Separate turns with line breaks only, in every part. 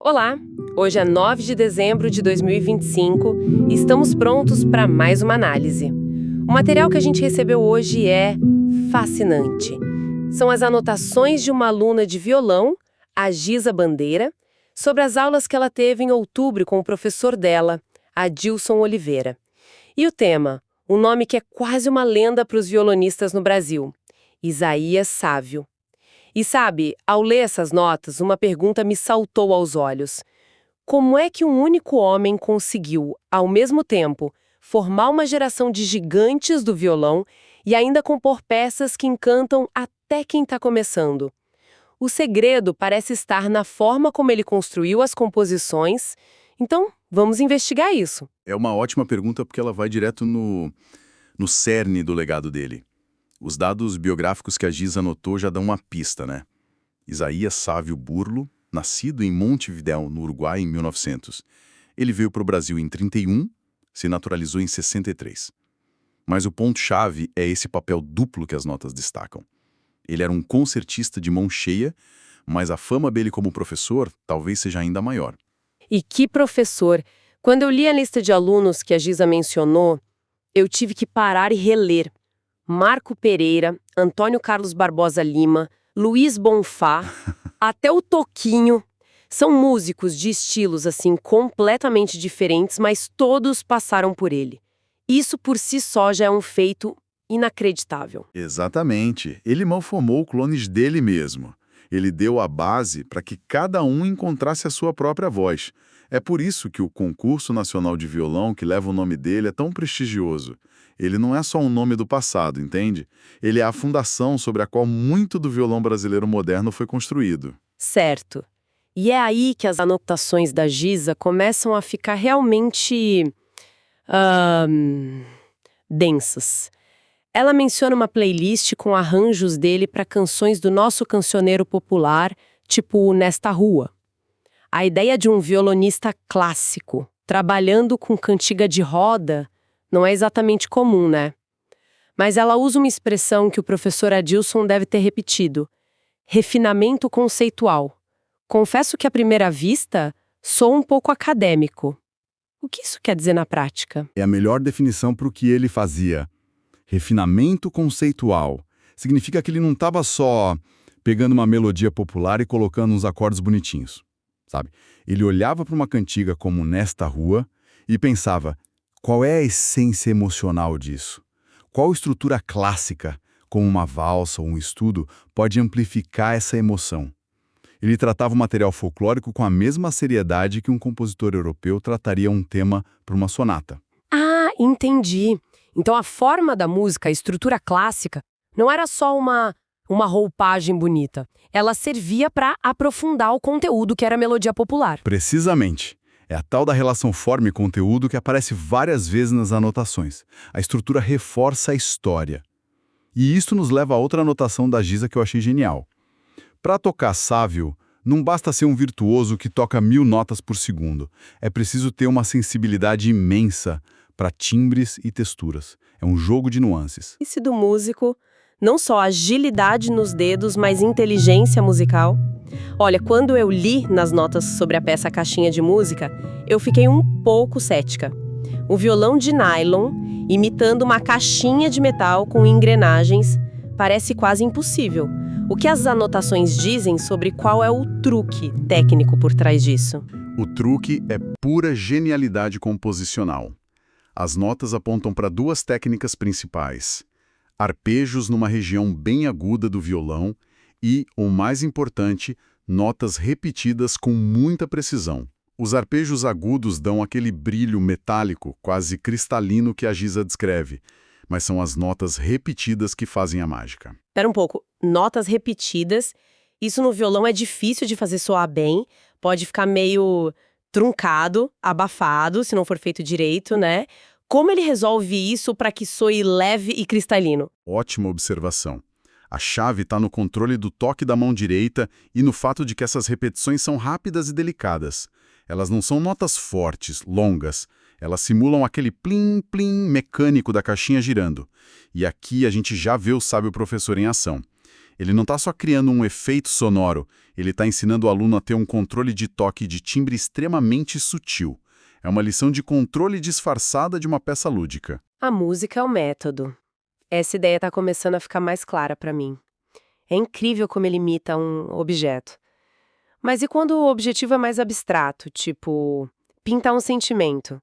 Olá! Hoje é 9 de dezembro de 2025 e estamos prontos para mais uma análise. O material que a gente recebeu hoje é fascinante. São as anotações de uma aluna de violão, a Giza Bandeira, sobre as aulas que ela teve em outubro com o professor dela, Adilson Oliveira. E o tema, um nome que é quase uma lenda para os violonistas no Brasil, Isaías Sávio. E sabe, ao ler essas notas, uma pergunta me saltou aos olhos. Como é que um único homem conseguiu, ao mesmo tempo, formar uma geração de gigantes do violão e ainda compor peças que encantam até quem está começando? O segredo parece estar na forma como ele construiu as composições. Então, vamos investigar isso.
É uma ótima pergunta porque ela vai direto no cerne do legado dele. Os dados biográficos que a Giza anotou já dão uma pista, né? Isaías Sávio Burlo, nascido em Montevidéu, no Uruguai, em 1900. Ele veio para o Brasil em 31, se naturalizou em 63. Mas o ponto-chave é esse papel duplo que as notas destacam. Ele era um concertista de mão cheia, mas a fama dele como professor talvez seja ainda maior.
E que professor! Quando eu li a lista de alunos que a Giza mencionou, eu tive que parar e reler. Marco Pereira, Antônio Carlos Barbosa Lima, Luiz Bonfá, até o Toquinho. São músicos de estilos assim completamente diferentes, mas todos passaram por ele. Isso por si só já é um feito inacreditável.
Exatamente. Ele malformou clones dele mesmo. Ele deu a base para que cada um encontrasse a sua própria voz. É por isso que o Concurso Nacional de Violão, que leva o nome dele, é tão prestigioso. Ele não é só um nome do passado, entende? Ele é a fundação sobre a qual muito do violão brasileiro moderno foi construído.
Certo. E é aí que as anotações da Giza começam a ficar realmente densas. Ela menciona uma playlist com arranjos dele para canções do nosso cancioneiro popular, tipo Nesta Rua. A ideia de um violonista clássico, trabalhando com cantiga de roda, não é exatamente comum, né? Mas ela usa uma expressão que o professor Adilson deve ter repetido: refinamento conceitual. Confesso que à primeira vista, sou um pouco acadêmico. O que isso quer dizer na prática?
É a melhor definição para o que ele fazia. Refinamento conceitual. Significa que ele não estava só pegando uma melodia popular e colocando uns acordes bonitinhos, sabe? Ele olhava para uma cantiga como Nesta Rua e pensava: qual é a essência emocional disso? Qual estrutura clássica, como uma valsa ou um estudo, pode amplificar essa emoção? Ele tratava o material folclórico com a mesma seriedade que um compositor europeu trataria um tema para uma sonata.
Ah, entendi. Então a forma da música, a estrutura clássica, não era só uma roupagem bonita. Ela servia para aprofundar o conteúdo que era a melodia popular.
Precisamente. É a tal da relação forma e conteúdo que aparece várias vezes nas anotações. A estrutura reforça a história. E isso nos leva a outra anotação da Giza que eu achei genial. Para tocar Sávio, não basta ser um virtuoso que toca 1000 notas por segundo. É preciso ter uma sensibilidade imensa para timbres e texturas. É um jogo de nuances.
E se do músico, não só agilidade nos dedos, mas inteligência musical? Olha, quando eu li nas notas sobre a peça Caixinha de Música, eu fiquei um pouco cética. Um violão de nylon, imitando uma caixinha de metal com engrenagens, parece quase impossível. O que as anotações dizem sobre qual é o truque técnico por trás disso?
O truque é pura genialidade composicional. As notas apontam para duas técnicas principais: arpejos numa região bem aguda do violão e, o mais importante, notas repetidas com muita precisão. Os arpejos agudos dão aquele brilho metálico, quase cristalino que a Giza descreve, mas são as notas repetidas que fazem a mágica.
Espera um pouco, notas repetidas, isso no violão é difícil de fazer soar bem, pode ficar meio truncado, abafado, se não for feito direito, né? Como ele resolve isso para que soe leve e cristalino?
Ótima observação. A chave está no controle do toque da mão direita e no fato de que essas repetições são rápidas e delicadas. Elas não são notas fortes, longas. Elas simulam aquele plim-plim mecânico da caixinha girando. E aqui a gente já vê o sábio professor em ação. Ele não está só criando um efeito sonoro, ele está ensinando o aluno a ter um controle de toque e de timbre extremamente sutil. É uma lição de controle disfarçada de uma peça lúdica.
A música é o método. Essa ideia está começando a ficar mais clara para mim. É incrível como ele imita um objeto. Mas e quando o objetivo é mais abstrato, tipo pintar um sentimento?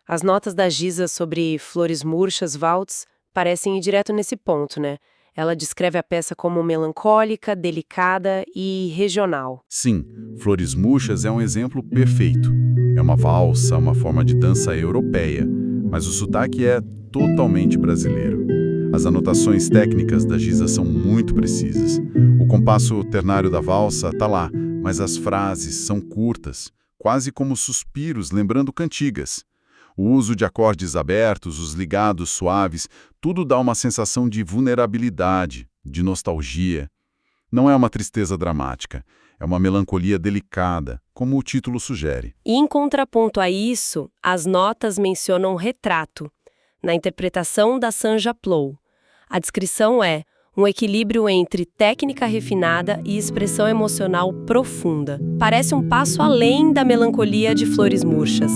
As notas da Giza sobre flores murchas, waltz, parecem ir direto nesse ponto, né? Ela descreve a peça como melancólica, delicada e regional.
Sim, Flores Murchas é um exemplo perfeito. É uma valsa, uma forma de dança europeia, mas o sotaque é totalmente brasileiro. As anotações técnicas da Giza são muito precisas. O compasso ternário da valsa tá lá, mas as frases são curtas, quase como suspiros lembrando cantigas. O uso de acordes abertos, os ligados suaves, tudo dá uma sensação de vulnerabilidade, de nostalgia. Não é uma tristeza dramática, é uma melancolia delicada, como o título sugere.
E em contraponto a isso, as notas mencionam retrato, na interpretação da Sanja Plou. A descrição é um equilíbrio entre técnica refinada e expressão emocional profunda. Parece um passo além da melancolia de Flores Murchas.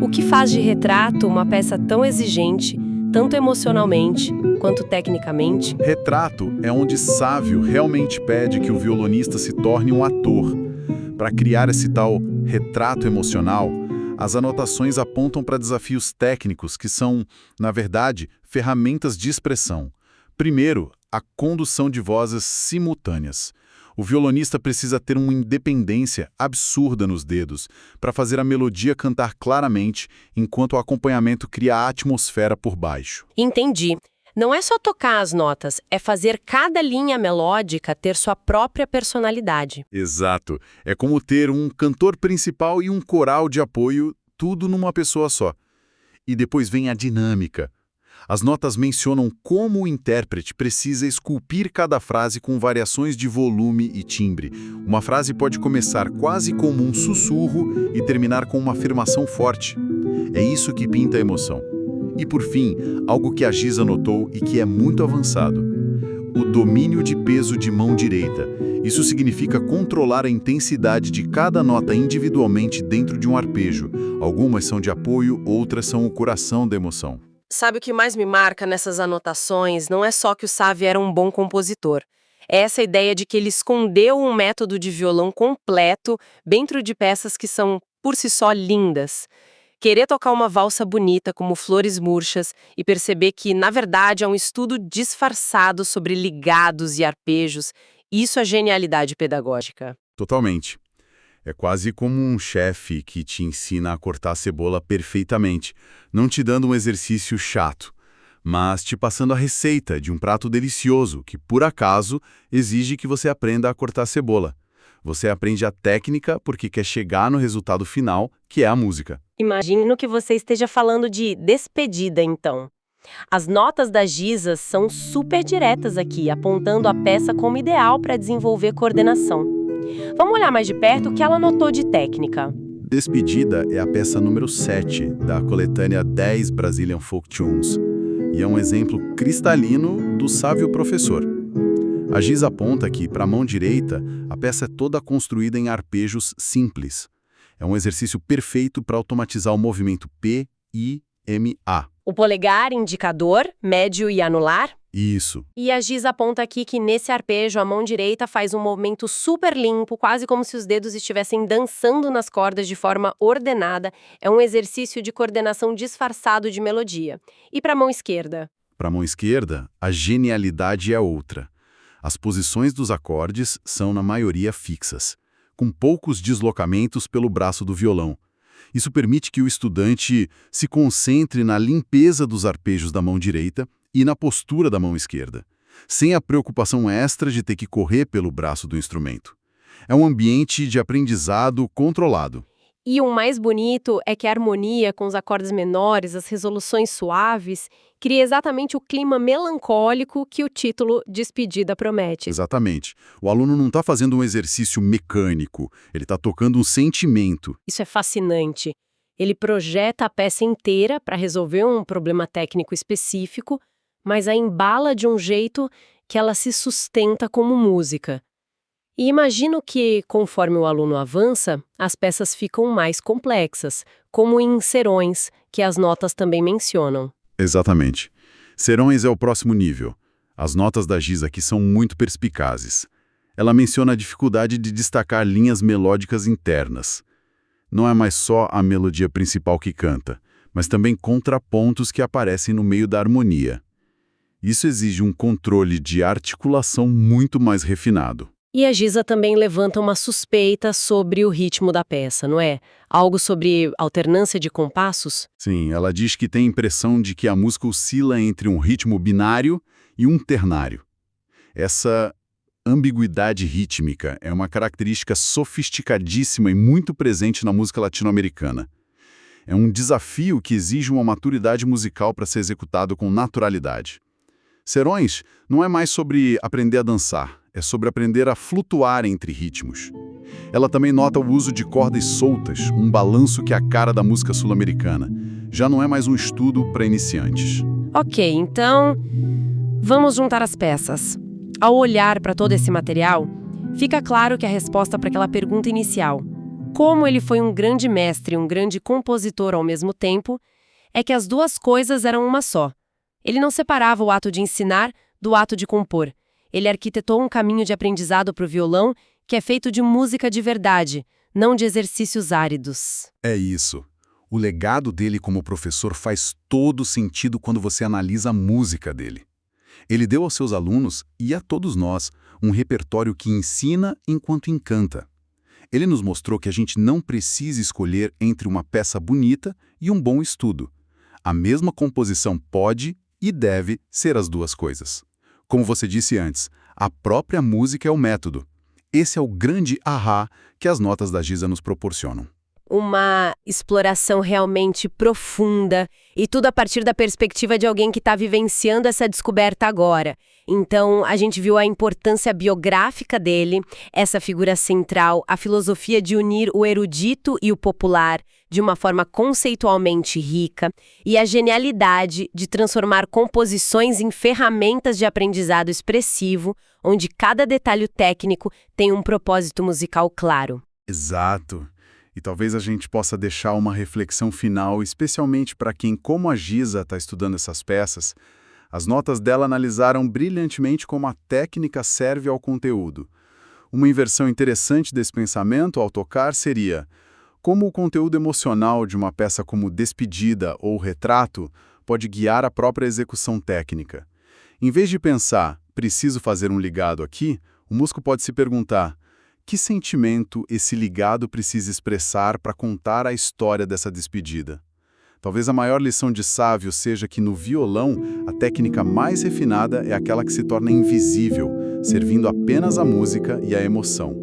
O que faz de Retrato uma peça tão exigente, tanto emocionalmente quanto tecnicamente?
Retrato é onde Sávio realmente pede que o violonista se torne um ator. Para criar esse tal retrato emocional, as anotações apontam para desafios técnicos que são, na verdade, ferramentas de expressão. Primeiro, a condução de vozes simultâneas. O violonista precisa ter uma independência absurda nos dedos para fazer a melodia cantar claramente, enquanto o acompanhamento cria a atmosfera por baixo.
Entendi. Não é só tocar as notas, é fazer cada linha melódica ter sua própria personalidade.
Exato. É como ter um cantor principal e um coral de apoio, tudo numa pessoa só. E depois vem a dinâmica. As notas mencionam como o intérprete precisa esculpir cada frase com variações de volume e timbre. Uma frase pode começar quase como um sussurro e terminar com uma afirmação forte. É isso que pinta a emoção. E por fim, algo que a Giza notou e que é muito avançado: o domínio de peso de mão direita. Isso significa controlar a intensidade de cada nota individualmente dentro de um arpejo. Algumas são de apoio, outras são o coração da emoção.
Sabe o que mais me marca nessas anotações? Não é só que o Sávio era um bom compositor. É essa ideia de que ele escondeu um método de violão completo dentro de peças que são, por si só, lindas. Querer tocar uma valsa bonita como Flores Murchas e perceber que, na verdade, é um estudo disfarçado sobre ligados e arpejos, isso é genialidade pedagógica.
Totalmente. É quase como um chefe que te ensina a cortar a cebola perfeitamente, não te dando um exercício chato, mas te passando a receita de um prato delicioso que, por acaso, exige que você aprenda a cortar a cebola. Você aprende a técnica porque quer chegar no resultado final, que é a música.
Imagino que você esteja falando de Despedida, então. As notas da Giza são super diretas aqui, apontando a peça como ideal para desenvolver coordenação. Vamos olhar mais de perto o que ela notou de técnica.
Despedida é a peça número 7 da coletânea 10 Brazilian Folk Tunes e é um exemplo cristalino do sábio professor. A Giza aponta que, para a mão direita, a peça é toda construída em arpejos simples. É um exercício perfeito para automatizar o movimento P, I, M, A.
O polegar, indicador, médio e anular?
Isso.
E a Giza aponta aqui que nesse arpejo a mão direita faz um movimento super limpo, quase como se os dedos estivessem dançando nas cordas de forma ordenada. É um exercício de coordenação disfarçado de melodia. E para a mão esquerda?
Para a mão esquerda, a genialidade é outra. As posições dos acordes são, na maioria, fixas, com poucos deslocamentos pelo braço do violão. Isso permite que o estudante se concentre na limpeza dos arpejos da mão direita e na postura da mão esquerda, sem a preocupação extra de ter que correr pelo braço do instrumento. É um ambiente de aprendizado controlado.
E o mais bonito é que a harmonia com os acordes menores, as resoluções suaves, cria exatamente o clima melancólico que o título Despedida promete.
Exatamente. O aluno não está fazendo um exercício mecânico, ele está tocando um sentimento.
Isso é fascinante. Ele projeta a peça inteira para resolver um problema técnico específico, mas a embala de um jeito que ela se sustenta como música. E imagino que, conforme o aluno avança, as peças ficam mais complexas, como em serões, que as notas também mencionam.
Exatamente. Serões é o próximo nível. As notas da Giza aqui são muito perspicazes. Ela menciona a dificuldade de destacar linhas melódicas internas. Não é mais só a melodia principal que canta, mas também contrapontos que aparecem no meio da harmonia. Isso exige um controle de articulação muito mais refinado.
E a Giza também levanta uma suspeita sobre o ritmo da peça, não é? Algo sobre alternância de compassos?
Sim, ela diz que tem a impressão de que a música oscila entre um ritmo binário e um ternário. Essa ambiguidade rítmica é uma característica sofisticadíssima e muito presente na música latino-americana. É um desafio que exige uma maturidade musical para ser executado com naturalidade. Serões não é mais sobre aprender a dançar, é sobre aprender a flutuar entre ritmos. Ela também nota o uso de cordas soltas, um balanço que é a cara da música sul-americana. Já não é mais um estudo para iniciantes.
Ok, então vamos juntar as peças. Ao olhar para todo esse material, fica claro que a resposta para aquela pergunta inicial, como ele foi um grande mestre e um grande compositor ao mesmo tempo, é que as duas coisas eram uma só. Ele não separava o ato de ensinar do ato de compor. Ele arquitetou um caminho de aprendizado para o violão que é feito de música de verdade, não de exercícios áridos.
É isso. O legado dele como professor faz todo sentido quando você analisa a música dele. Ele deu aos seus alunos, e a todos nós, um repertório que ensina enquanto encanta. Ele nos mostrou que a gente não precisa escolher entre uma peça bonita e um bom estudo. A mesma composição pode e deve ser as duas coisas. Como você disse antes, a própria música é o método. Esse é o grande ahá que as notas da Giza nos proporcionam.
Uma exploração realmente profunda, e tudo a partir da perspectiva de alguém que está vivenciando essa descoberta agora. Então, a gente viu a importância biográfica dele, essa figura central, a filosofia de unir o erudito e o popular de uma forma conceitualmente rica, e a genialidade de transformar composições em ferramentas de aprendizado expressivo, onde cada detalhe técnico tem um propósito musical claro.
Exato. E talvez a gente possa deixar uma reflexão final, especialmente para quem, como a Giza, está estudando essas peças. As notas dela analisaram brilhantemente como a técnica serve ao conteúdo. Uma inversão interessante desse pensamento ao tocar seria como o conteúdo emocional de uma peça como Despedida ou Retrato pode guiar a própria execução técnica. Em vez de pensar, preciso fazer um ligado aqui, o músico pode se perguntar, que sentimento esse ligado precisa expressar para contar a história dessa despedida? Talvez a maior lição de Sávio seja que no violão, a técnica mais refinada é aquela que se torna invisível, servindo apenas a música e a emoção.